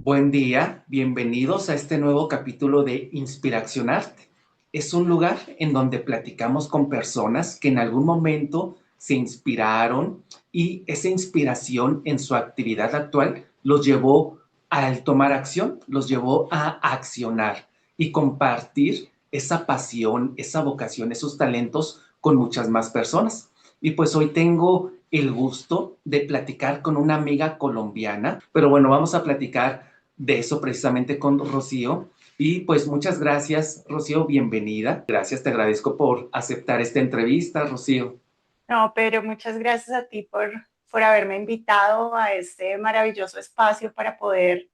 Buen día, bienvenidos a este nuevo capítulo de Inspiraccionarte. Es un lugar en donde platicamos con personas que en algún momento se inspiraron y esa inspiración en su actividad actual los llevó al tomar acción, los llevó a accionar y compartir esa pasión, esa vocación, esos talentos con muchas más personas. Y pues hoy tengo el gusto de platicar con una amiga colombiana, pero bueno, vamos a platicar de eso precisamente con Rocío. Y pues muchas gracias, Rocío, bienvenida. Gracias, te agradezco por aceptar esta entrevista, Rocío. No, Pedro, muchas gracias a ti por haberme invitado a este maravilloso espacio para poder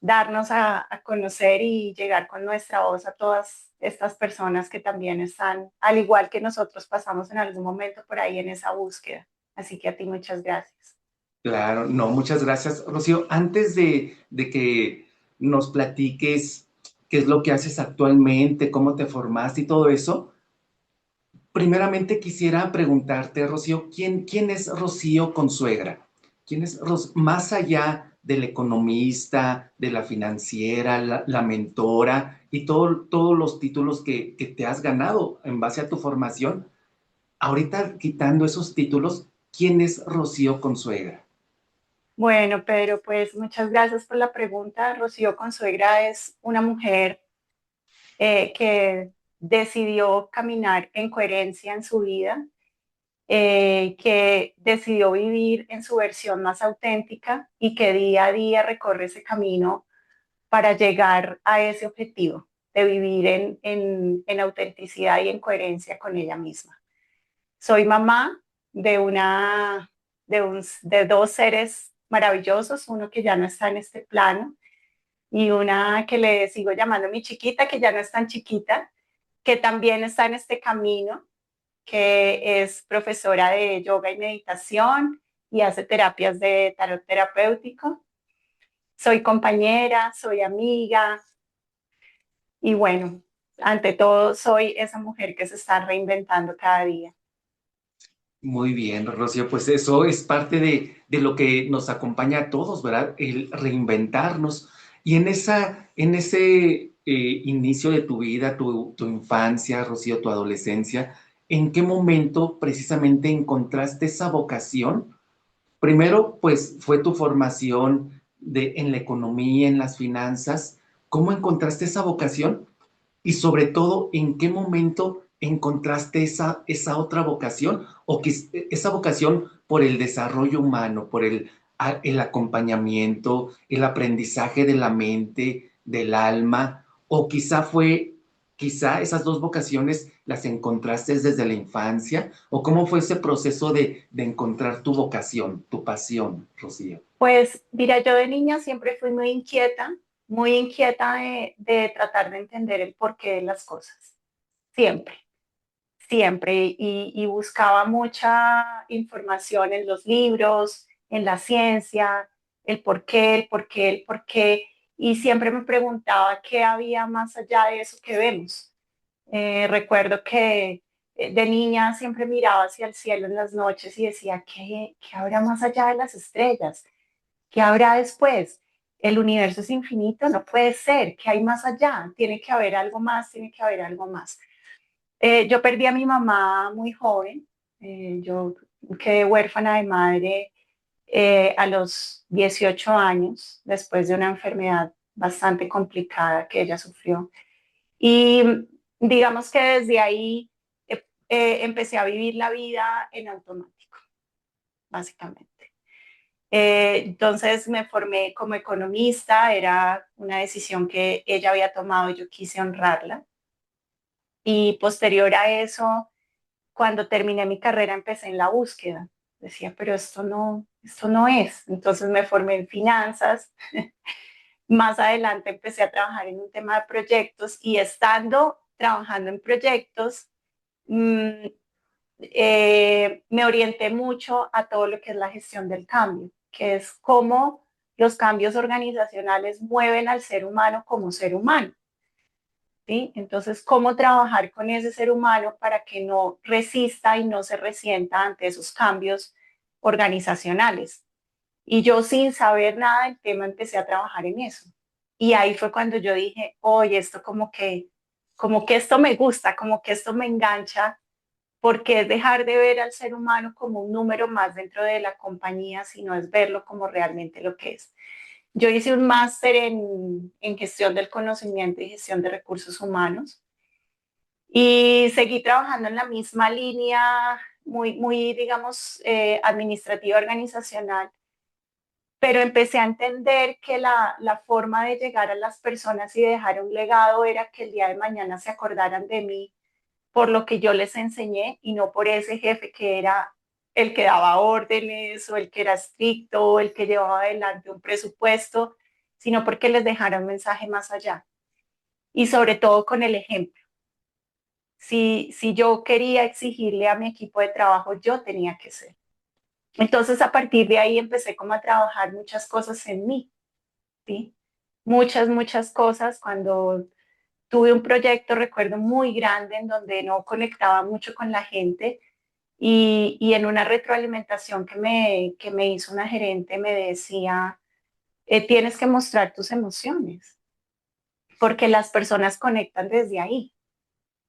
darnos a conocer y llegar con nuestra voz a todas estas personas que también están, al igual que nosotros, pasamos en algún momento por ahí en esa búsqueda. Así que a ti muchas gracias. Claro, no, muchas gracias, Rocío. Antes de que nos platiques qué es lo que haces actualmente, cómo te formaste y todo eso, primeramente quisiera preguntarte, Rocío, ¿quién es Rocío Consuegra? ¿Quién es más allá del economista, de la financiera, la mentora y todos los títulos que te has ganado en base a tu formación? Ahorita quitando esos títulos, ¿quién es Rocío Consuegra? Bueno, Pedro, pues muchas gracias por la pregunta. Rocío Consuegra es una mujer que decidió caminar en coherencia en su vida, que decidió vivir en su versión más auténtica y que día a día recorre ese camino para llegar a ese objetivo de vivir en autenticidad y en coherencia con ella misma. Soy mamá de, de dos seres maravillosos, uno que ya no está en este plano y una que le sigo llamando mi chiquita, que ya no es tan chiquita, que también está en este camino, que es profesora de yoga y meditación y hace terapias de tarot terapéutico. Soy compañera, soy amiga y bueno, ante todo soy esa mujer que se está reinventando cada día. Muy bien, Rocío, pues eso es parte de lo que nos acompaña a todos, ¿verdad? El reinventarnos. Y en ese inicio de tu vida, tu infancia, Rocío, tu adolescencia, ¿en qué momento precisamente encontraste esa vocación? Primero, pues fue tu formación en la economía, en las finanzas. ¿Cómo encontraste esa vocación? Y sobre todo, ¿en qué momento encontraste esa otra vocación o que esa vocación por el desarrollo humano, por el acompañamiento, el aprendizaje de la mente, del alma, o quizá esas dos vocaciones las encontraste desde la infancia, o cómo fue ese proceso de encontrar tu vocación, tu pasión, Rocío? Pues mira, yo de niña siempre fui muy inquieta de tratar de entender el porqué de las cosas, siempre, siempre, y buscaba mucha información en los libros, en la ciencia, el porqué, el porqué, el porqué, y siempre me preguntaba qué había más allá de eso que vemos. Recuerdo que de niña siempre miraba hacia el cielo en las noches y decía, ¿qué habrá más allá de las estrellas? ¿Qué habrá después? El universo es infinito, no puede ser. ¿Qué hay más allá? Tiene que haber algo más, tiene que haber algo más. Yo perdí a mi mamá muy joven. Yo quedé huérfana de madre a los 18 años, después de una enfermedad bastante complicada que ella sufrió. Y digamos que desde ahí empecé a vivir la vida en automático, básicamente. Entonces me formé como economista, era una decisión que ella había tomado y yo quise honrarla. Y posterior a eso, cuando terminé mi carrera, empecé en la búsqueda. Decía, pero esto no es. Entonces me formé en finanzas. Más adelante empecé a trabajar en un tema de proyectos y estando trabajando en proyectos, mmm, me orienté mucho a todo lo que es la gestión del cambio, que es cómo los cambios organizacionales mueven al ser humano como ser humano, ¿sí? Entonces, cómo trabajar con ese ser humano para que no resista y no se resienta ante esos cambios organizacionales. Y yo sin saber nada del tema empecé a trabajar en eso. Y ahí fue cuando yo dije, oye, esto como que esto me gusta, como que esto me engancha, porque es dejar de ver al ser humano como un número más dentro de la compañía, sino es verlo como realmente lo que es. Yo hice un máster en gestión del conocimiento y gestión de recursos humanos y seguí trabajando en la misma línea, muy digamos, administrativa organizacional, pero empecé a entender que la forma de llegar a las personas y dejar un legado era que el día de mañana se acordaran de mí por lo que yo les enseñé y no por ese jefe que era el que daba órdenes o el que era estricto o el que llevaba adelante un presupuesto, sino porque les dejara un mensaje más allá y sobre todo con el ejemplo. Si yo quería exigirle a mi equipo de trabajo, yo tenía que ser. Entonces, a partir de ahí empecé como a trabajar muchas cosas en mí, ¿sí? Muchas cosas. Cuando tuve un proyecto, recuerdo, muy grande en donde no conectaba mucho con la gente y en una retroalimentación que me hizo una gerente me decía, tienes que mostrar tus emociones, porque las personas conectan desde ahí.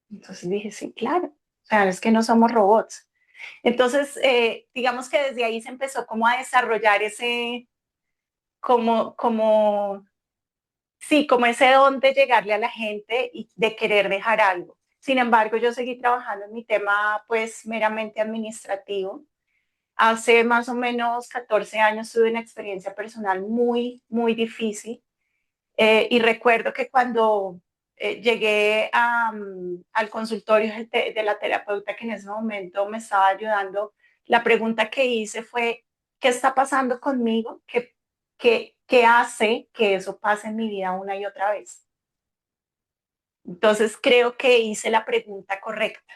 Entonces dije, sí, claro, o sea, es que no somos robots. Entonces, digamos que desde ahí se empezó como a desarrollar ese, como sí, como ese don de llegarle a la gente y de querer dejar algo. Sin embargo, yo seguí trabajando en mi tema pues meramente administrativo. Hace más o menos 14 años tuve una experiencia personal muy difícil y recuerdo que cuando llegué al consultorio de la terapeuta que en ese momento me estaba ayudando, la pregunta que hice fue, ¿qué está pasando conmigo? ¿Qué hace que eso pase en mi vida una y otra vez? Entonces creo que hice la pregunta correcta.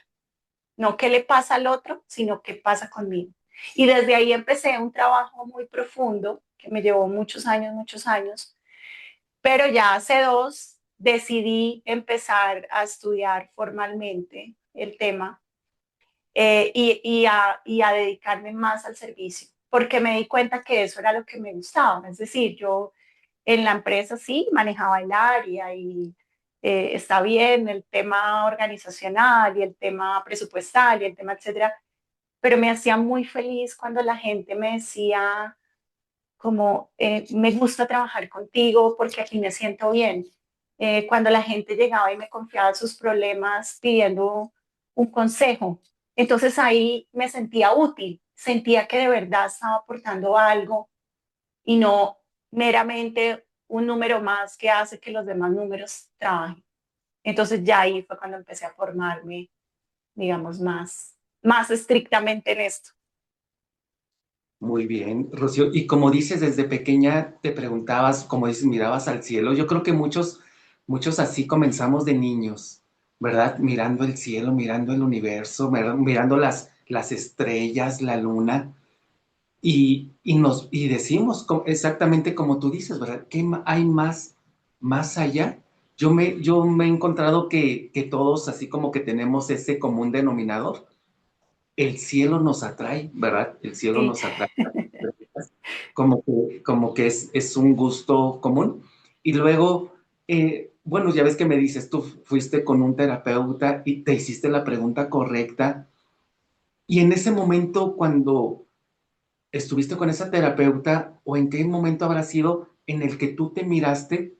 No qué le pasa al otro, sino qué pasa conmigo. Y desde ahí empecé un trabajo muy profundo que me llevó muchos años, pero ya hace dos decidí empezar a estudiar formalmente el tema y a dedicarme más al servicio, porque me di cuenta que eso era lo que me gustaba. Es decir, yo en la empresa sí manejaba el área y está bien el tema organizacional y el tema presupuestal y el tema etcétera, pero me hacía muy feliz cuando la gente me decía como me gusta trabajar contigo porque aquí me siento bien. Cuando la gente llegaba y me confiaba sus problemas pidiendo un consejo, entonces ahí me sentía útil, sentía que de verdad estaba aportando algo y no meramente un número más que hace que los demás números trabajen. Entonces ya ahí fue cuando empecé a formarme, digamos, más estrictamente en esto. Muy bien, Rocío. Y como dices, desde pequeña te preguntabas, como dices, mirabas al cielo. Yo creo que muchos así comenzamos de niños, ¿verdad? Mirando el cielo, mirando el universo, mirando las estrellas, la luna, y decimos exactamente como tú dices, ¿verdad? ¿Qué hay más allá? Yo me he encontrado que todos así como que tenemos ese común denominador. El cielo nos atrae, ¿verdad? El cielo Sí. nos atrae como que es un gusto común. Y luego, bueno, ya ves que me dices, tú fuiste con un terapeuta y te hiciste la pregunta correcta. Y en ese momento, cuando estuviste con esa terapeuta, o en qué momento habrá sido en el que tú te miraste,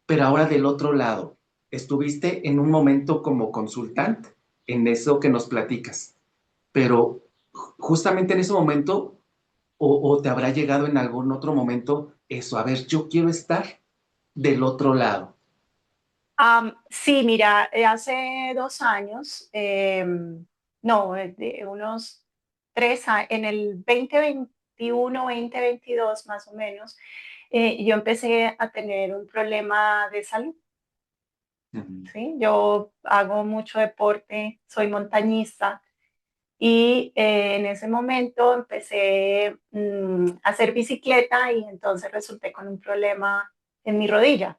pero ahora del otro lado, estuviste en un momento como consultante, en eso que nos platicas, pero justamente en ese momento o te habrá llegado en algún otro momento eso, a ver, yo quiero estar del otro lado. Sí, mira, hace 2 años, no, de unos 3 años, en el 2021, 2022 más o menos, yo empecé a tener un problema de salud, Ujú. ¿sí? Yo hago mucho deporte, soy montañista y en ese momento empecé a hacer bicicleta y entonces resulté con un problema en mi rodilla.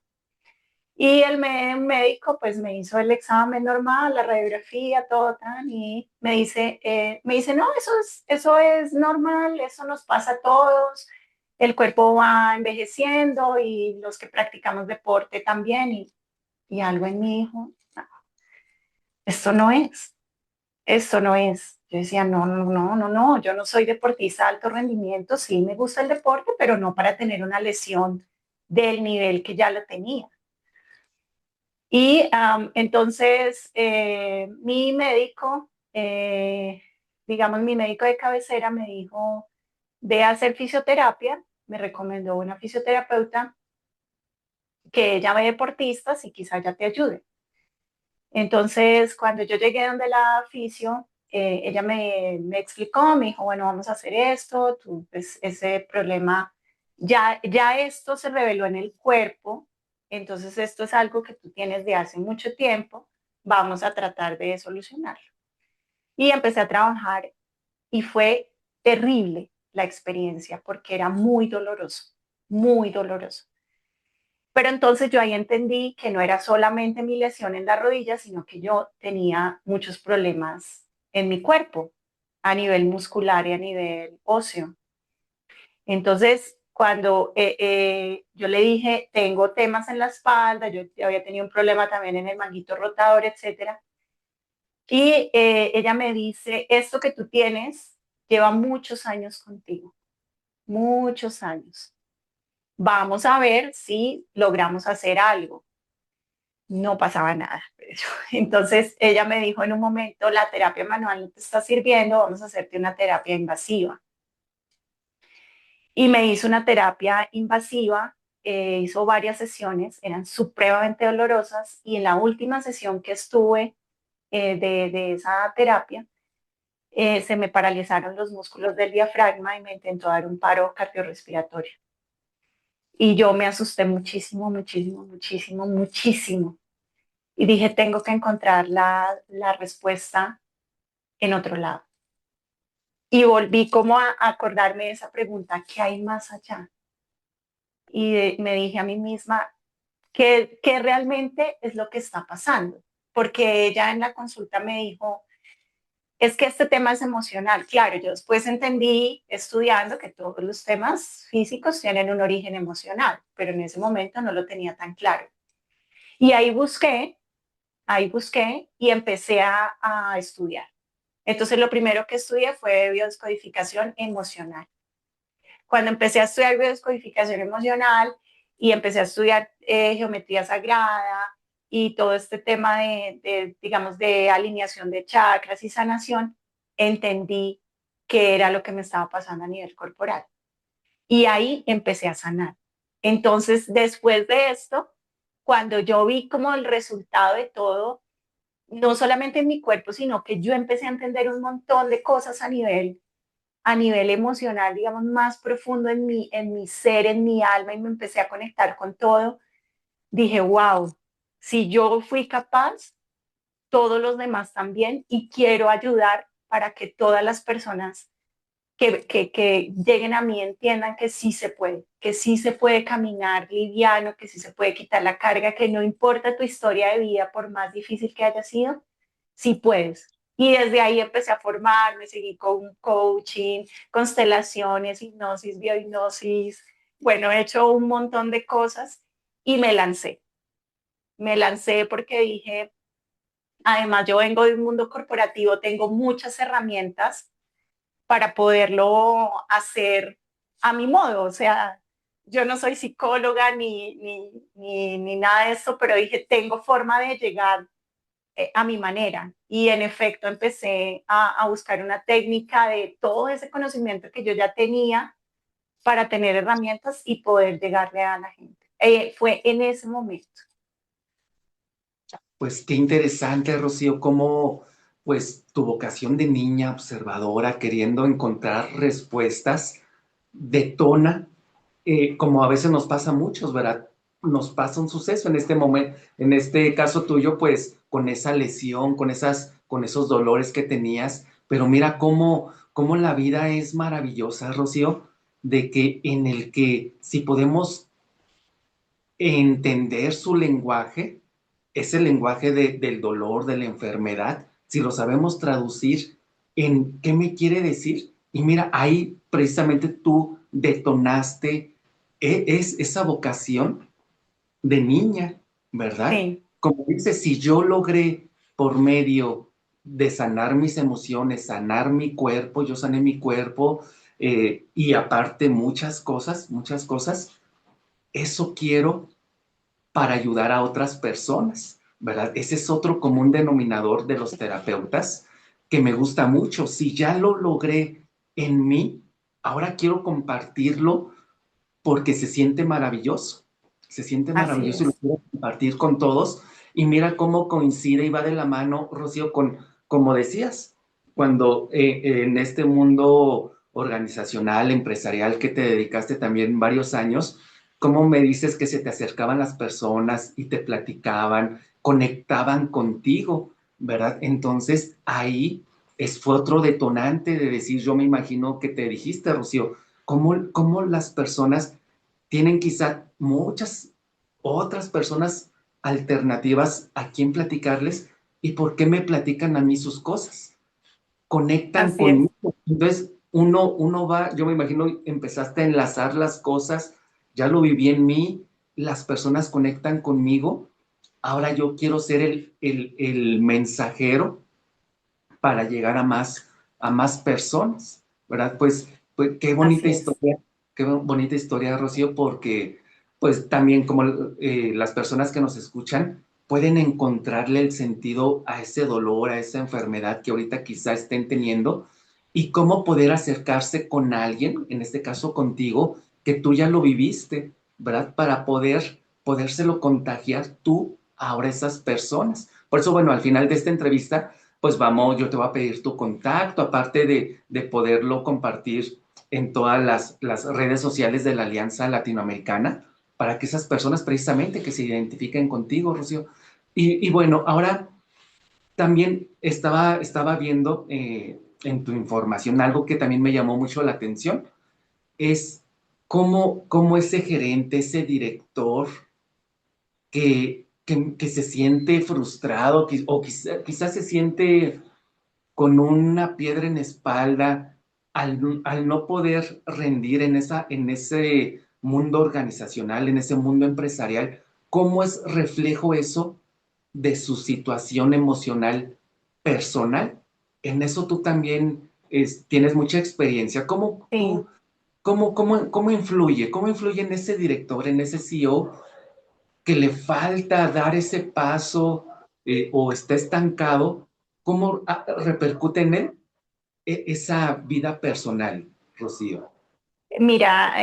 Y médico pues me hizo el examen normal, la radiografía, todo tan, y me dice, no, eso es normal, eso nos pasa a todos, el cuerpo va envejeciendo y los que practicamos deporte también y algo en mí dijo, "No, esto no es, esto no es". Yo decía, no, no, no, no, no, yo no soy deportista de alto rendimiento, sí me gusta el deporte, pero no para tener una lesión del nivel que ya lo tenía. Y entonces mi médico, digamos, mi médico de cabecera me dijo, ve a hacer fisioterapia, me recomendó una fisioterapeuta que ella ve deportistas y quizá ya te ayude. Entonces, cuando yo llegué donde la fisio, ella me explicó, me dijo, bueno, vamos a hacer esto, tú, pues, ese problema, ya esto se reveló en el cuerpo, entonces esto es algo que tú tienes de hace mucho tiempo, vamos a tratar de solucionarlo. Y empecé a trabajar y fue terrible la experiencia porque era muy doloroso, muy doloroso. Pero entonces yo ahí entendí que no era solamente mi lesión en la rodilla, sino que yo tenía muchos problemas en mi cuerpo, a nivel muscular y a nivel óseo. Entonces, cuando yo le dije, tengo temas en la espalda, yo había tenido un problema también en el manguito rotador, etcétera, y ella me dice, esto que tú tienes lleva muchos años contigo, muchos años. Vamos a ver si logramos hacer algo. No pasaba nada. Entonces ella me dijo en un momento, la terapia manual no te está sirviendo, vamos a hacerte una terapia invasiva. Y me hizo una terapia invasiva, hizo varias sesiones, eran supremamente dolorosas y en la última sesión que estuve de esa terapia, se me paralizaron los músculos del diafragma y me intentó dar un paro cardiorrespiratorio. Y yo me asusté muchísimo, muchísimo, muchísimo, muchísimo. Y dije, tengo que encontrar la respuesta en otro lado. Y volví como a acordarme de esa pregunta, ¿qué hay más allá? Y me dije a mí misma, ¿qué realmente es lo que está pasando? Porque ella en la consulta me dijo, es que este tema es emocional. Claro, yo después entendí estudiando que todos los temas físicos tienen un origen emocional, pero en ese momento no lo tenía tan claro. Y ahí busqué y empecé a estudiar. Entonces, lo primero que estudié fue biodescodificación emocional. Cuando empecé a estudiar biodescodificación emocional y empecé a estudiar geometría sagrada y todo este tema digamos, de alineación de chakras y sanación, entendí qué era lo que me estaba pasando a nivel corporal. Y ahí empecé a sanar. Entonces, después de esto, cuando yo vi como el resultado de todo, no solamente en mi cuerpo, sino que yo empecé a entender un montón de cosas a nivel emocional, digamos, más profundo en mi ser, en mi alma, y me empecé a conectar con todo. Dije, wow, si yo fui capaz, todos los demás también, y quiero ayudar para que todas las personas que lleguen a mí entiendan que sí se puede caminar liviano, que sí se puede quitar la carga, que no importa tu historia de vida, por más difícil que haya sido, sí puedes. Y desde ahí empecé a formarme, seguí con coaching, constelaciones, hipnosis, biohipnosis. Bueno, he hecho un montón de cosas y me lancé. Me lancé porque dije, además yo vengo de un mundo corporativo, tengo muchas herramientas para poderlo hacer a mi modo. O sea, yo no soy psicóloga ni nada de eso, pero dije, tengo forma de llegar a mi manera. Y en efecto empecé a buscar una técnica de todo ese conocimiento que yo ya tenía para tener herramientas y poder llegarle a la gente. Fue en ese momento. Pues qué interesante, Rocío, cómo pues tu vocación de niña observadora, queriendo encontrar respuestas, detona, como a veces nos pasa a muchos, ¿verdad? Nos pasa un suceso en este momento, en este caso tuyo, pues con esa lesión, con esos dolores que tenías, pero mira cómo la vida es maravillosa, Rocío, de que en el que si podemos entender su lenguaje, ese lenguaje del dolor, de la enfermedad, si lo sabemos traducir en qué me quiere decir. Y mira, ahí precisamente tú detonaste es esa vocación de niña, ¿verdad? Sí, Como dices, si yo logré por medio de sanar mis emociones, sanar mi cuerpo, yo sané mi cuerpo y aparte muchas cosas, eso quiero para ayudar a otras personas, ¿verdad? Ese es otro común denominador de los terapeutas que me gusta mucho. Si ya lo logré en mí, ahora quiero compartirlo porque se siente así maravilloso y lo es. quiero compartir con todos. Y mira cómo coincide y va de la mano, Rocío, con, como decías, cuando en este mundo organizacional, empresarial, que te dedicaste también varios años, cómo me dices que se te acercaban las personas y te platicaban, conectaban contigo, ¿verdad? Entonces ahí fue otro detonante de decir, yo me imagino que te dijiste, Rocío, cómo las personas tienen quizá muchas otras personas alternativas a quien platicarles y por qué me platican a mí sus cosas. Conectan Así es. conmigo. Entonces, uno va, yo me imagino, empezaste a enlazar las cosas, ya lo viví en mí, las personas conectan conmigo, ahora yo quiero ser el mensajero para llegar a más personas, ¿verdad? Pues Así es. qué bonita historia, Rocío, porque pues también como las personas que nos escuchan pueden encontrarle el sentido a ese dolor, a esa enfermedad que ahorita quizá estén teniendo y cómo poder acercarse con alguien, en este caso contigo, que tú ya lo viviste, ¿verdad? Para podérselo contagiar tú ahora a esas personas. Por eso, bueno, al final de esta entrevista pues vamos, yo te voy a pedir tu contacto, aparte de poderlo compartir en todas las redes sociales de la Alianza Latinoamericana, para que esas personas precisamente que se identifiquen contigo, Rocío. Y bueno, ahora también estaba viendo en tu información algo que también me llamó mucho la atención, es cómo ese gerente, ese director que se siente frustrado o quizás se siente con una piedra en la espalda al no poder rendir en ese mundo organizacional, en ese mundo empresarial, ¿cómo es reflejo eso de su situación emocional personal? En eso tú también tienes mucha experiencia. Sí. ¿Cómo influye en ese director, en ese CEO que le falta dar ese paso o está estancado? ¿Cómo repercute en él esa vida personal, Rocío? Mira,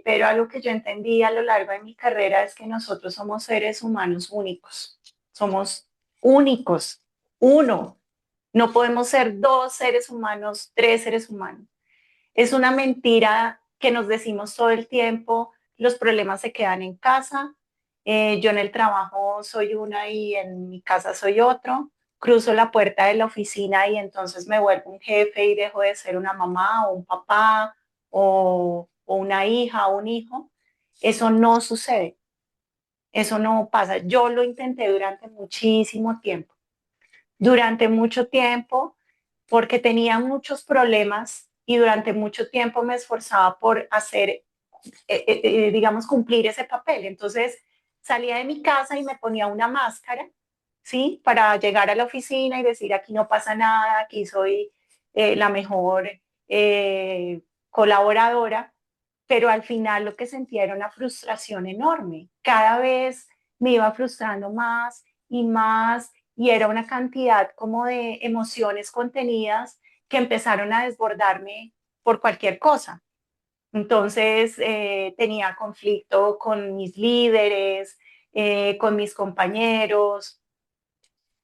pero algo que yo entendí a lo largo de mi carrera es que nosotros somos seres humanos únicos. Somos únicos, uno. No podemos ser dos seres humanos, tres seres humanos. Es una mentira que nos decimos todo el tiempo. Los problemas se quedan en casa. Yo en el trabajo soy una y en mi casa soy otro. Cruzo la puerta de la oficina y entonces me vuelvo un jefe y dejo de ser una mamá o un papá o una hija o un hijo. Eso no sucede. Eso no pasa. Yo lo intenté durante muchísimo tiempo. Durante mucho tiempo porque tenía muchos problemas y durante mucho tiempo me esforzaba por hacer, digamos, cumplir ese papel. Entonces salía de mi casa y me ponía una máscara, ¿sí? Para llegar a la oficina y decir, aquí no pasa nada, aquí soy la mejor eh, colaboradora, pero al final lo que sentía era una frustración enorme. Cada vez me iba frustrando más y más y era una cantidad como de emociones contenidas que empezaron a desbordarme por cualquier cosa. Entonces tenía conflicto con mis líderes, con mis compañeros,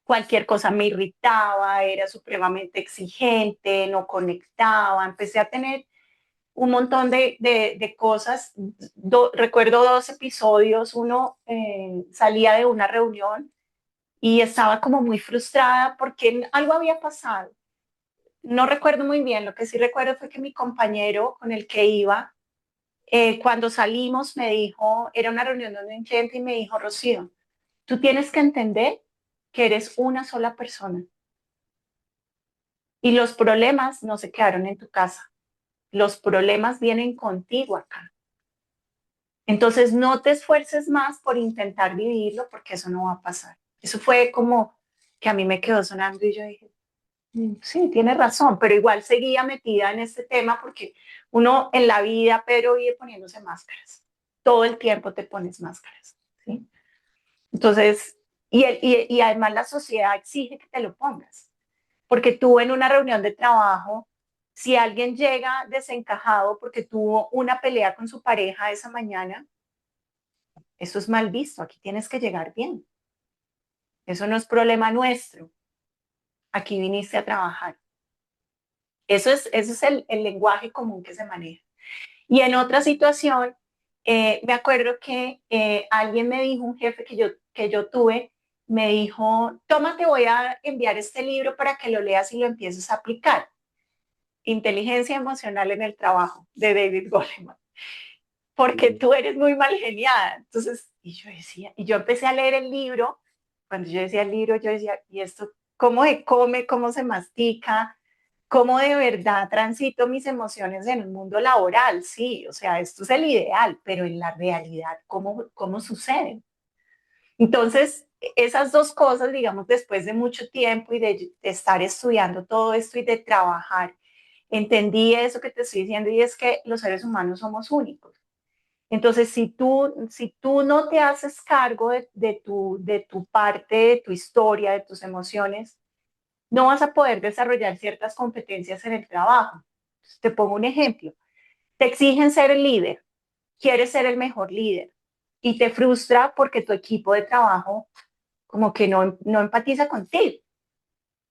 cualquier cosa me irritaba, era supremamente exigente, no conectaba, empecé a tener un montón de cosas. Recuerdo dos episodios, uno salía de una reunión y estaba como muy frustrada porque algo había pasado. No recuerdo muy bien, lo que sí recuerdo fue que mi compañero con el que iba, cuando salimos me dijo, era una reunión donde un cliente y me dijo, Rocío, tú tienes que entender que eres una sola persona y los problemas no se quedaron en tu casa. Los problemas vienen contigo acá. Entonces no te esfuerces más por intentar vivirlo porque eso no va a pasar. Eso fue como que a mí me quedó sonando y yo dije, sí, tienes razón, pero igual seguía metida en este tema porque uno en la vida, Pedro, vive poniéndose máscaras. Todo el tiempo te pones máscaras, ¿sí? Entonces, y además la sociedad exige que te lo pongas, porque tú en una reunión de trabajo, si alguien llega desencajado porque tuvo una pelea con su pareja esa mañana, eso es mal visto, aquí tienes que llegar bien. Eso no es problema nuestro, aquí viniste a trabajar. Eso es el lenguaje común que se maneja. Y en otra situación, me acuerdo que alguien me dijo, un jefe que yo tuve, me dijo, toma, te voy a enviar este libro para que lo leas y lo empieces a aplicar. Inteligencia emocional en el trabajo, de David Goleman, porque tú eres muy mal geniada. Entonces, y yo decía, y yo empecé a leer el libro, cuando yo decía el libro, yo decía, ¿y esto cómo se come, cómo se mastica? ¿Cómo de verdad transito mis emociones en un mundo laboral? Sí, o sea, esto es el ideal, pero en la realidad, ¿cómo sucede? Entonces, esas dos cosas, digamos, después de mucho tiempo y de estar estudiando todo esto y de trabajar, entendí eso que te estoy diciendo y es que los seres humanos somos únicos. Entonces, si tú no te haces cargo de tu parte, de tu historia, de tus emociones, no vas a poder desarrollar ciertas competencias en el trabajo. Te pongo un ejemplo. Te exigen ser el líder, quieres ser el mejor líder y te frustra porque tu equipo de trabajo como que no empatiza contigo.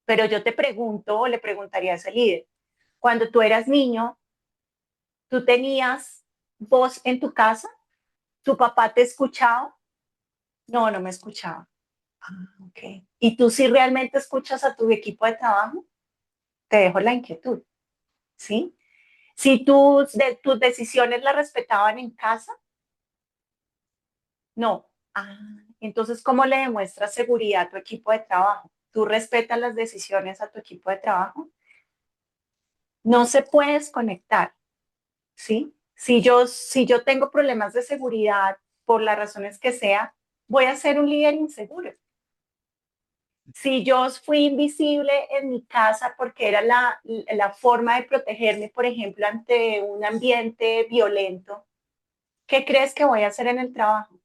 Pero yo te pregunto, o le preguntaría a ese líder, cuando tú eras niño, ¿tú tenías voz en tu casa? ¿Tu papá te escuchaba? No, no me escuchaba. Ah, ok. ¿Y tú sí realmente escuchas a tu equipo de trabajo? Te dejo la inquietud, ¿sí? Si tus decisiones las respetaban en casa, no. Ah, entonces, ¿cómo le demuestras seguridad a tu equipo de trabajo? ¿Tú respetas las decisiones a tu equipo de trabajo? No se puede desconectar, ¿sí? Si yo tengo problemas de seguridad por las razones que sea, voy a ser un líder inseguro. Si yo fui invisible en mi casa porque era la forma de protegerme, por ejemplo, ante un ambiente violento, ¿qué crees que voy a hacer en el trabajo?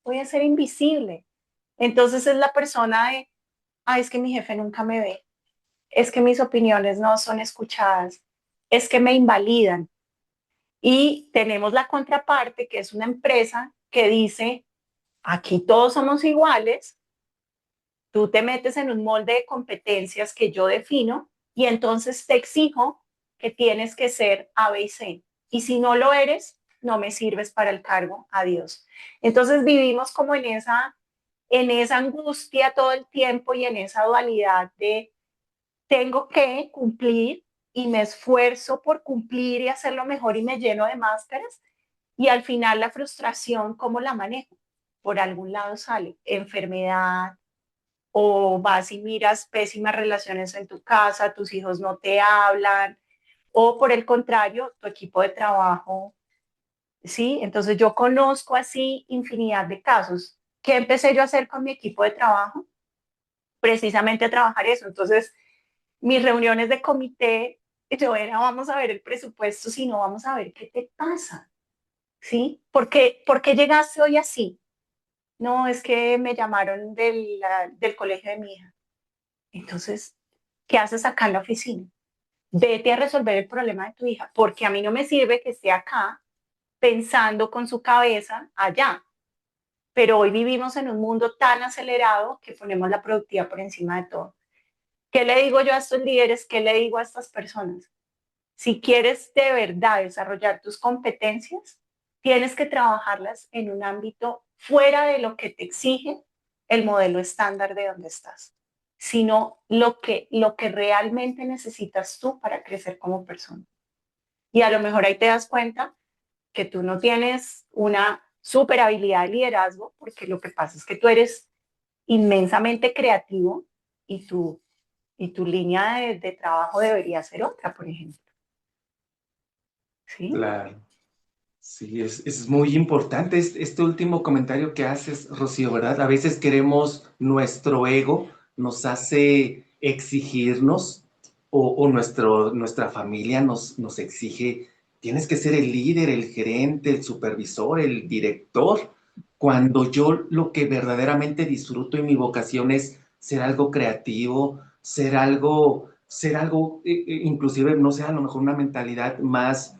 Voy a ser invisible. Entonces es la persona de, es que mi jefe nunca me ve, es que mis opiniones no son escuchadas, es que me invalidan. Y tenemos la contraparte, que es una empresa que dice, aquí todos somos iguales, tú te metes en un molde de competencias que yo defino y entonces te exijo que tienes que ser A, B y C. Y si no lo eres, no me sirves para el cargo, adiós. Entonces vivimos como en esa angustia todo el tiempo y en esa dualidad de tengo que cumplir y me esfuerzo por cumplir y hacerlo mejor y me lleno de máscaras y al final la frustración, ¿cómo la manejo? Por algún lado sale enfermedad, o vas y miras pésimas relaciones en tu casa, tus hijos no te hablan, o por el contrario, tu equipo de trabajo, ¿sí? Entonces yo conozco así infinidad de casos. ¿Qué empecé yo a hacer con mi equipo de trabajo? Precisamente a trabajar eso. Entonces, mis reuniones de comité, yo era, vamos a ver el presupuesto, sino vamos a ver qué te pasa, ¿sí? ¿Por qué llegaste hoy así? No, es que me llamaron del colegio de mi hija. Entonces, ¿qué haces acá en la oficina? Vete a resolver el problema de tu hija, porque a mí no me sirve que esté acá pensando con su cabeza allá. Pero hoy vivimos en un mundo tan acelerado que ponemos la productividad por encima de todo. ¿Qué le digo yo a estos líderes? ¿Qué le digo a estas personas? Si quieres de verdad desarrollar tus competencias, tienes que trabajarlas en un ámbito fuera de lo que te exige el modelo estándar de donde estás, sino lo que realmente necesitas tú para crecer como persona. Y a lo mejor ahí te das cuenta que tú no tienes una super habilidad de liderazgo, porque lo que pasa es que tú eres inmensamente creativo y tu, y tu línea de trabajo debería ser otra, por ejemplo. ¿sí? claro. Sí, es muy importante este último comentario que haces, Rocío, ¿verdad? A veces queremos, nuestro ego nos hace exigirnos o nuestra familia nos exige, tienes que ser el líder, el gerente, el supervisor, el director, cuando yo lo que verdaderamente disfruto y mi vocación es ser algo creativo, ser algo, inclusive, no sé, a lo mejor una mentalidad más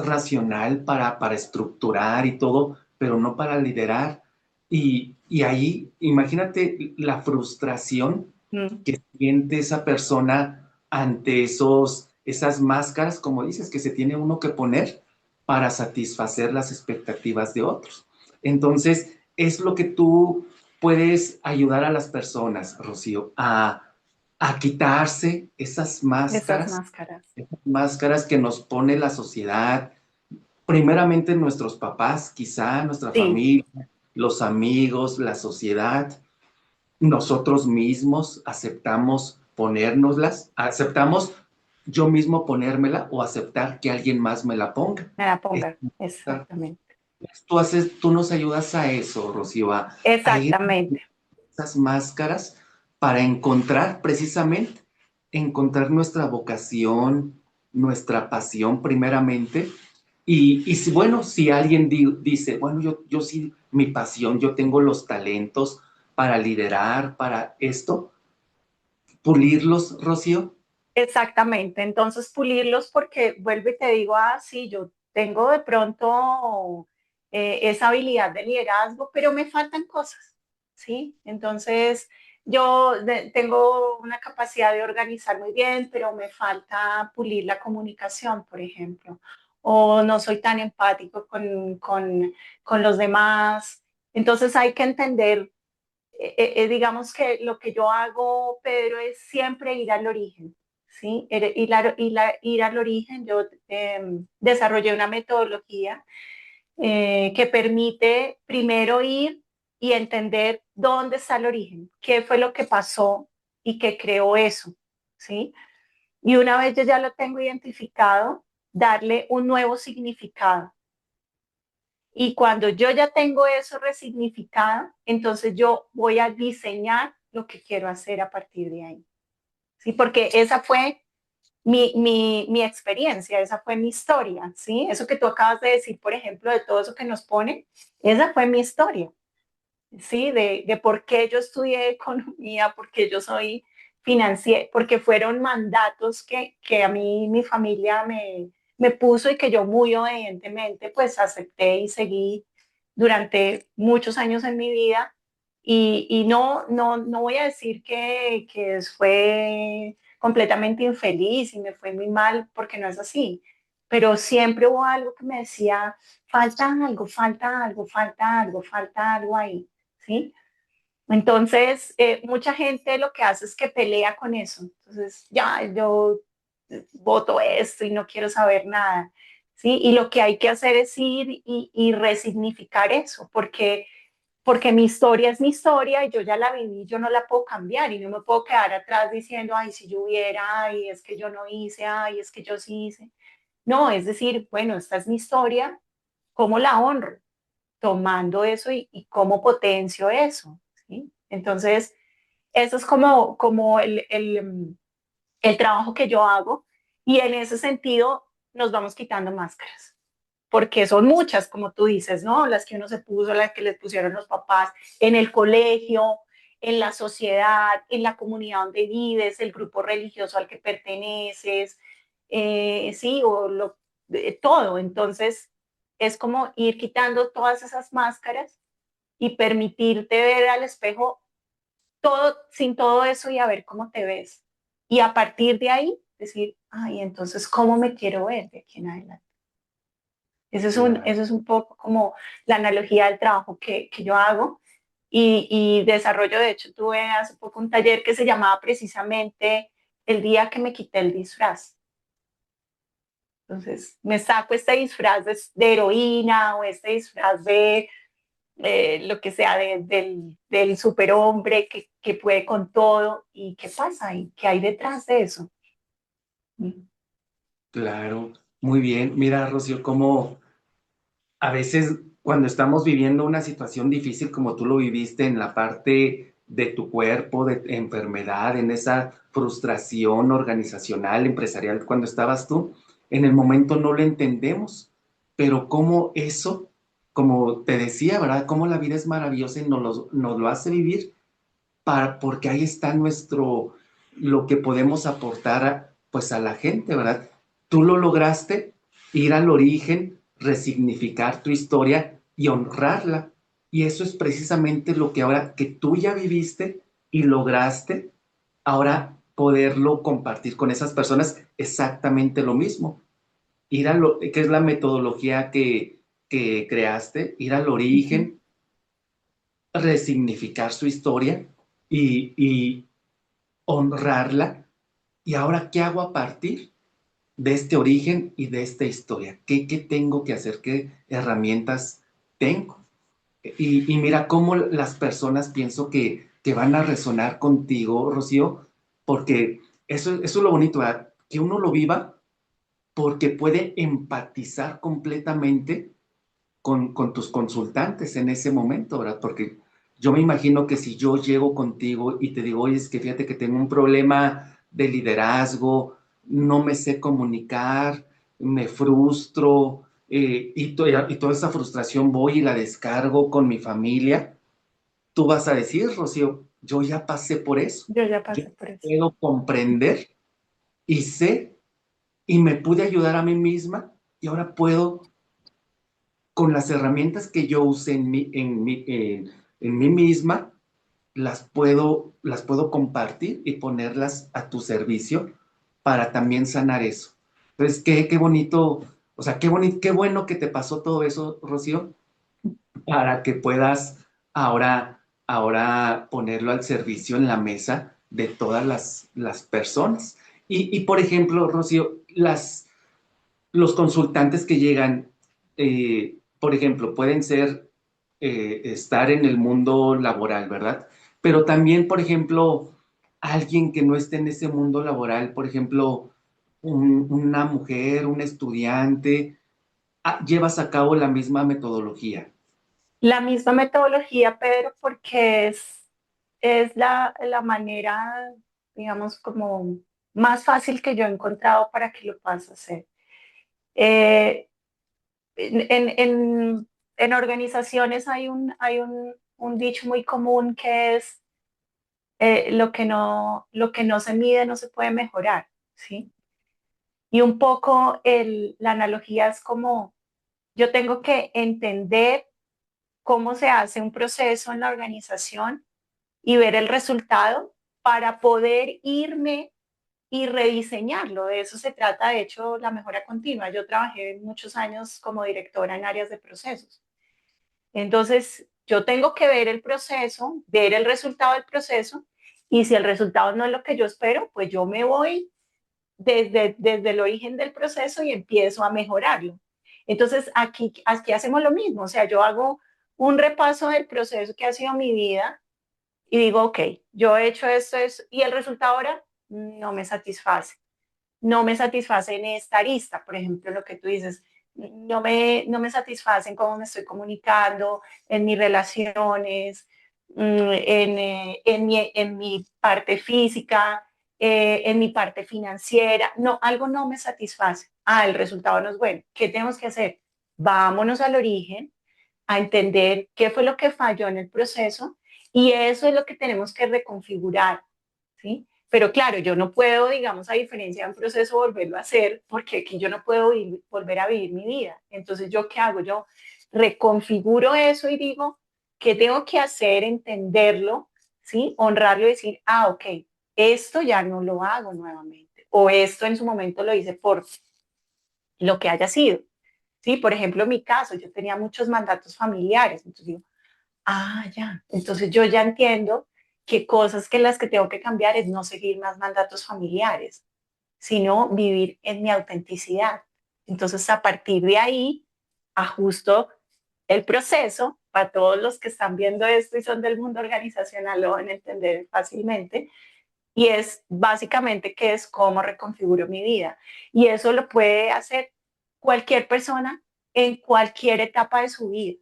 racional para estructurar y todo, pero no para liderar. Y ahí, imagínate la frustración Mm. que siente esa persona ante esas máscaras, como dices, que se tiene uno que poner para satisfacer las expectativas de otros. Entonces, es lo que tú puedes ayudar a las personas, Rocío, a quitarse Esas máscaras. esas máscaras que nos pone la sociedad, primeramente nuestros papás, quizá nuestra Sí, familia, los amigos, la sociedad, nosotros mismos aceptamos ponérnoslas, aceptamos yo mismo ponérmela o aceptar que alguien más me la ponga. me la Es- ponga. Exactamente. tú nos ayudas a eso, Rocío, a ir Exactamente. esas máscaras para encontrar precisamente, encontrar nuestra vocación, nuestra pasión primeramente. Y si, bueno, si alguien dice, bueno, yo sí, mi pasión, yo tengo los talentos para liderar, para esto, pulirlos, Rocío. Exactamente. Entonces, pulirlos porque vuelvo y te digo, ah, sí, yo tengo de pronto esa habilidad de liderazgo, pero me faltan cosas, ¿sí? Entonces, tengo una capacidad de organizar muy bien, pero me falta pulir la comunicación, por ejemplo, o no soy tan empático con los demás. Entonces, hay que entender, digamos que lo que yo hago, Pedro, es siempre ir al origen, ¿sí? Ir al origen. Yo desarrollé una metodología que permite primero ir y entender dónde está el origen, qué fue lo que pasó y qué creó eso, ¿sí? Y una vez yo ya lo tengo identificado, darle un nuevo significado. Y cuando yo ya tengo eso resignificado, entonces yo voy a diseñar lo que quiero hacer a partir de ahí. ¿Sí? Porque esa fue mi experiencia, esa fue mi historia. ¿Sí? Eso que tú acabas de decir, por ejemplo, de todo eso que nos pone, esa fue mi historia. ¿Sí? De por qué yo estudié economía, por qué yo soy financiera, porque fueron mandatos que a mí mi familia me puso y que yo muy obedientemente pues acepté y seguí durante muchos años en mi vida. Y no voy a decir que fue completamente infeliz y me fue muy mal, porque no es así, pero siempre hubo algo que me decía, falta algo, falta algo, falta algo, falta algo ahí. ¿Sí? Entonces, mucha gente lo que hace es que pelea con eso. Entonces, ya, yo voto esto y no quiero saber nada. ¿Sí? Y lo que hay que hacer es ir y resignificar eso, porque mi historia es mi historia y yo ya la viví, yo no la puedo cambiar y no me puedo quedar atrás diciendo, ay, si yo hubiera, ay, es que yo no hice, ay, es que yo sí hice. No, es decir, bueno, esta es mi historia, ¿cómo la honro? Tomando eso y cómo potencio eso, ¿sí? Entonces, eso es como el trabajo que yo hago, y en ese sentido nos vamos quitando máscaras, porque son muchas, como tú dices, ¿no? Las que uno se puso, las que les pusieron los papás en el colegio, en la sociedad, en la comunidad donde vives, el grupo religioso al que perteneces, sí, todo. Entonces, es como ir quitando todas esas máscaras y permitirte ver al espejo todo, sin todo eso, y a ver cómo te ves. Y a partir de ahí, decir, ay, entonces, ¿cómo me quiero ver de aquí en adelante? Claro. Eso es un poco como la analogía del trabajo que yo hago y desarrollo. De hecho, tuve hace poco un taller que se llamaba precisamente el día que me quité el disfraz. Entonces, me saco este disfraz de heroína o este disfraz de lo que sea, del superhombre que puede con todo. ¿Y qué pasa? ¿Y qué hay detrás de eso? Claro. Muy bien. Mira, Rocío, cómo a veces cuando estamos viviendo una situación difícil como tú lo viviste en la parte de tu cuerpo, de enfermedad, en esa frustración organizacional, empresarial, cuando estabas tú, en el momento no lo entendemos, pero cómo eso, como te decía, ¿verdad? Cómo la vida es maravillosa y nos lo hace vivir porque ahí está lo que podemos aportar pues a la gente, ¿verdad? Tú lo lograste, ir al origen, resignificar tu historia y honrarla. Y eso es precisamente lo que ahora que tú ya viviste y lograste, ahora poderlo compartir con esas personas exactamente lo mismo. Que es la metodología que creaste, ir al Ujú. origen, resignificar su historia y honrarla. ¿Y ahora qué hago a partir de este origen y de esta historia? ¿Qué tengo que hacer? ¿Qué herramientas tengo? Y mira cómo las personas pienso que van a resonar contigo, Rocío, porque eso es lo bonito, ¿verdad? Que uno lo viva porque puede empatizar completamente con tus consultantes en ese momento, ¿verdad? Porque yo me imagino que si yo llego contigo y te digo, oye, es que fíjate que tengo un problema de liderazgo, no me sé comunicar, me frustro, y toda esa frustración voy y la descargo con mi familia, tú vas a decir, Rocío, yo ya pasé por eso, Yo ya yo pasé por eso. puedo comprender y sé y me pude ayudar a mí misma y ahora puedo con las herramientas que yo usé en mí misma, las puedo compartir y ponerlas a tu servicio para también sanar eso. Entonces, qué bonito, o sea, qué bonito, qué bueno que te pasó todo eso, Rocío, para que puedas ahora ponerlo al servicio en la mesa de todas las personas. Por ejemplo, Rocío, los consultantes que llegan, por ejemplo, pueden ser estar en el mundo laboral, ¿verdad? Pero también, por ejemplo, alguien que no esté en ese mundo laboral, por ejemplo, una mujer, un estudiante, llevas a cabo la misma metodología. La misma metodología, Pedro, porque es la manera, digamos, como más fácil que yo he encontrado para que lo puedas hacer. Eh, en, en- en- en organizaciones hay un dicho muy común que es lo que no se mide no se puede mejorar, ¿sí? Y un poco la analogía es como yo tengo que entender cómo se hace un proceso en la organización y ver el resultado para poder irme y rediseñarlo. De eso se trata, de hecho, la mejora continua. Yo trabajé muchos años como directora en áreas de procesos. Entonces, yo tengo que ver el proceso, ver el resultado del proceso, y si el resultado no es lo que yo espero, pues yo me voy desde el origen del proceso y empiezo a mejorarlo. Entonces, aquí hacemos lo mismo, o sea, yo hago un repaso del proceso que ha sido mi vida y digo, ok, yo he hecho esto, y el resultado ahora no me satisface. No me satisface en esta arista, por ejemplo, lo que tú dices, no me satisface en cómo me estoy comunicando, en mis relaciones, en mi parte física, en mi parte financiera. No, algo no me satisface. El resultado no es bueno. ¿Qué tenemos que hacer? Vámonos al origen, a entender qué fue lo que falló en el proceso, y eso es lo que tenemos que reconfigurar, ¿sí? Pero claro, yo no puedo, digamos, a diferencia de un proceso, volverlo a hacer, porque aquí yo no puedo volver a vivir mi vida. Entonces, ¿yo qué hago? Yo reconfiguro eso y digo, ¿qué tengo que hacer? Entenderlo, ¿sí? Honrarlo y decir, ok, esto ya no lo hago nuevamente, o esto en su momento lo hice por lo que haya sido, ¿sí? Por ejemplo, en mi caso, yo tenía muchos mandatos familiares, entonces digo, ya. Entonces yo ya entiendo que cosas que las que tengo que cambiar es no seguir más mandatos familiares, sino vivir en mi autenticidad. Entonces, a partir de ahí, ajusto el proceso. Para todos los que están viendo esto y son del mundo organizacional, lo van a entender fácilmente. Y es básicamente que es cómo reconfiguro mi vida. Y eso lo puede hacer. cualquier persona en cualquier etapa de su vida,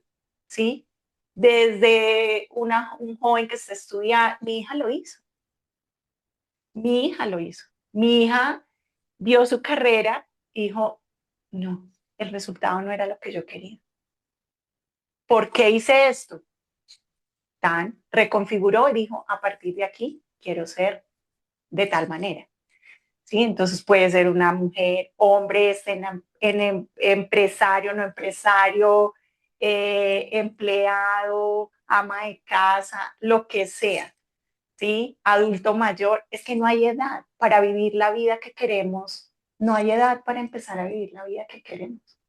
¿sí? Desde un joven que está estudiando, mi hija lo hizo, mi hija lo hizo. Mi hija vio su carrera y dijo, no, el resultado no era lo que yo quería. ¿Por qué hice esto? Tan reconfiguró y dijo, a partir de aquí quiero ser de tal manera. ¿Sí? Entonces puede ser una mujer, hombre, empresario, no empresario, empleado, ama de casa, lo que sea, ¿sí? Adulto mayor, es que no hay edad para vivir la vida que queremos, no hay edad para empezar a vivir la vida que queremos.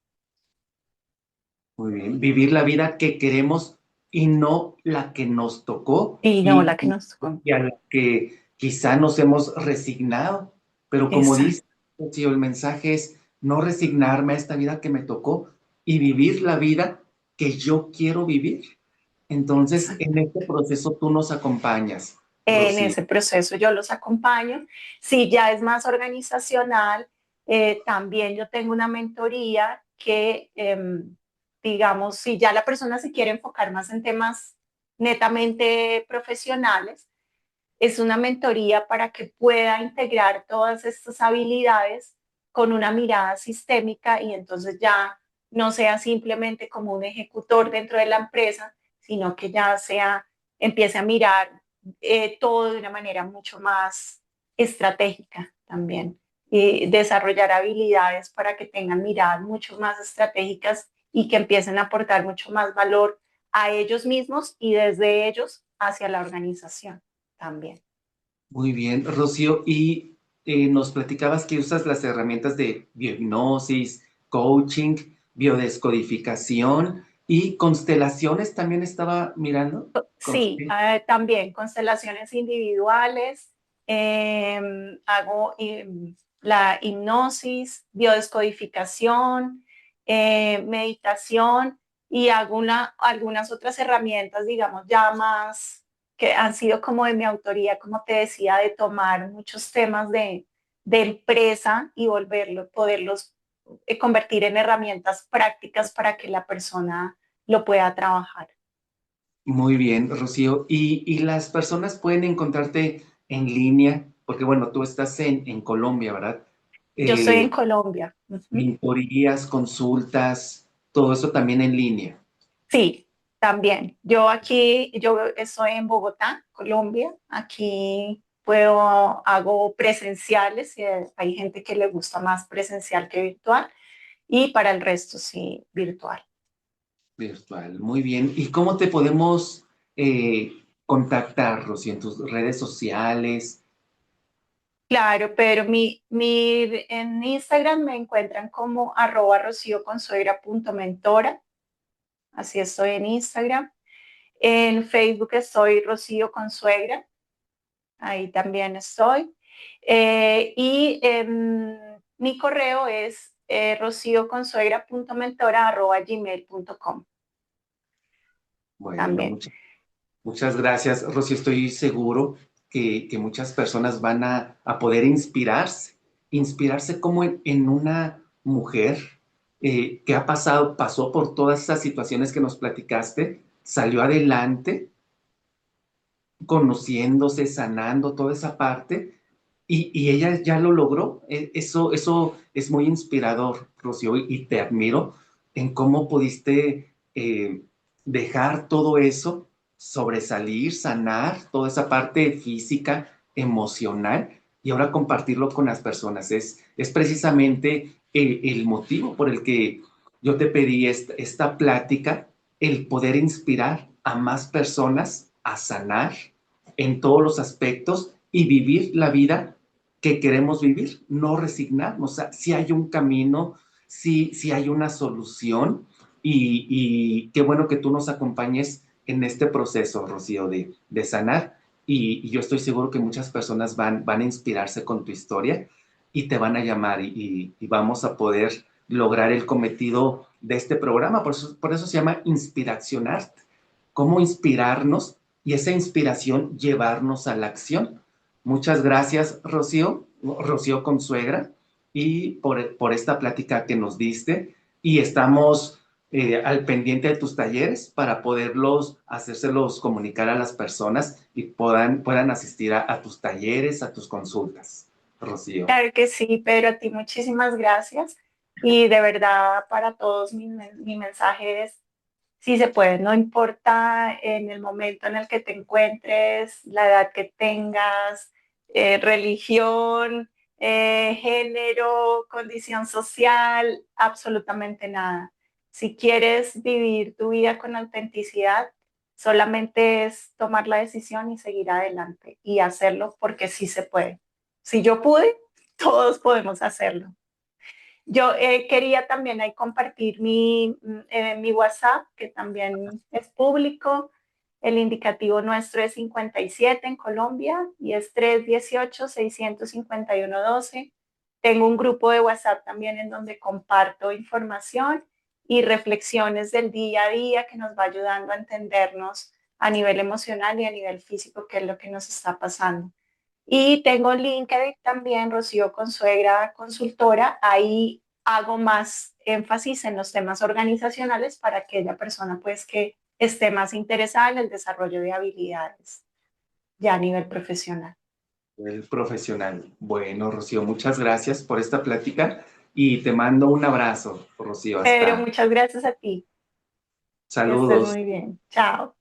Muy bien, vivir la vida que queremos y no la que nos tocó Y no la que nos tocó. y a la que quizá nos hemos resignado. Pero como Exacto. dice, tío, el mensaje es no resignarme a esta vida que me tocó y vivir la vida que yo quiero vivir. Entonces, en Exacto. este proceso tú nos acompañas, En Rocío. ese proceso yo los acompaño. Si ya es más organizacional, también yo tengo una mentoría que, digamos, si ya la persona se quiere enfocar más en temas netamente profesionales, es una mentoría para que pueda integrar todas estas habilidades con una mirada sistémica y entonces ya no sea simplemente como un ejecutor dentro de la empresa, sino que ya sea, empiece a mirar todo de una manera mucho más estratégica también y desarrollar habilidades para que tengan miradas mucho más estratégicas y que empiecen a aportar mucho más valor a ellos mismos y desde ellos hacia la organización también. Muy bien, Rocío. Y nos platicabas que usas las herramientas de biohipnosis, coaching, biodescodificación y constelaciones. También estaba mirando. Sí, también constelaciones individuales, hago la hipnosis, biodescodificación, meditación y hago algunas otras herramientas, digamos, ya más que han sido como de mi autoría, como te decía, de tomar muchos temas de empresa y poderlos convertir en herramientas prácticas para que la persona lo pueda trabajar. Muy bien, Rocío. Y las personas pueden encontrarte en línea, porque bueno, tú estás en Colombia, ¿verdad? Yo estoy en Eh, Colombia. Ujú. mentorías, consultas, todo eso también en línea. Sí, también. Yo estoy en Bogotá, Colombia. Aquí hago presenciales. Hay gente que le gusta más presencial que virtual. Y para el resto, sí, virtual. Virtual, muy bien. ¿Y cómo te podemos contactar, Rocío, en tus redes sociales? Claro, pero en Instagram me encuentran como @rocioconsuegra.mentora. Así estoy en Instagram. En Facebook estoy Rocío Consuegra. Ahí también estoy. Mi correo es rocioconsuegra.mentora@gmail.com Bueno, también. muchas gracias, Rocío. Estoy seguro que muchas personas van a poder inspirarse como en una mujer que pasó por todas esas situaciones que nos platicaste, salió adelante conociéndose, sanando toda esa parte, y ella ya lo logró. Eso es muy inspirador, Rocío, y te admiro en cómo pudiste dejar todo eso, sobresalir, sanar toda esa parte física, emocional, y ahora compartirlo con las personas. Es precisamente el motivo por el que yo te pedí esta plática, el poder inspirar a más personas a sanar en todos los aspectos y vivir la vida que queremos vivir, no resignarnos. O sea, si hay un camino, si hay una solución, y qué bueno que tú nos acompañes en este proceso, Rocío, de sanar. Y yo estoy seguro que muchas personas van a inspirarse con tu historia y te van a llamar, y vamos a poder lograr el cometido de este programa. Por eso se llama Inspiracionar. Cómo inspirarnos y esa inspiración llevarnos a la acción. Muchas gracias, Rocío, Rocío Consuegra. y por esta plática que nos diste y estamos al pendiente de tus talleres para poderlos, hacérselos comunicar a las personas y puedan asistir a tus talleres, a tus consultas, Rocío. Claro que sí, pero a ti muchísimas gracias. Y de verdad, para todos mi mensaje es, si se puede, no importa en el momento en el que te encuentres, la edad que tengas, religión, género, condición social, absolutamente nada. Si quieres vivir tu vida con autenticidad, solamente es tomar la decisión y seguir adelante y hacerlo porque sí se puede. Si yo pude, todos podemos hacerlo. Yo quería también ahí compartir mi WhatsApp, que también es público. El indicativo nuestro es 57 en Colombia y es 318-651-12. Tengo un grupo de WhatsApp también en donde comparto información y reflexiones del día a día que nos va ayudando a entendernos a nivel emocional y a nivel físico, qué es lo que nos está pasando. Y tengo LinkedIn también, Rocío Consuegra, consultora. Ahí hago más énfasis en los temas organizacionales para aquella persona pues que esté más interesada en el desarrollo de habilidades ya a nivel profesional. El profesional. Bueno, Rocío, muchas gracias por esta plática y te mando un abrazo, Rocío, Pero hasta muchas gracias a ti, que estés saludos. muy bien. Chao.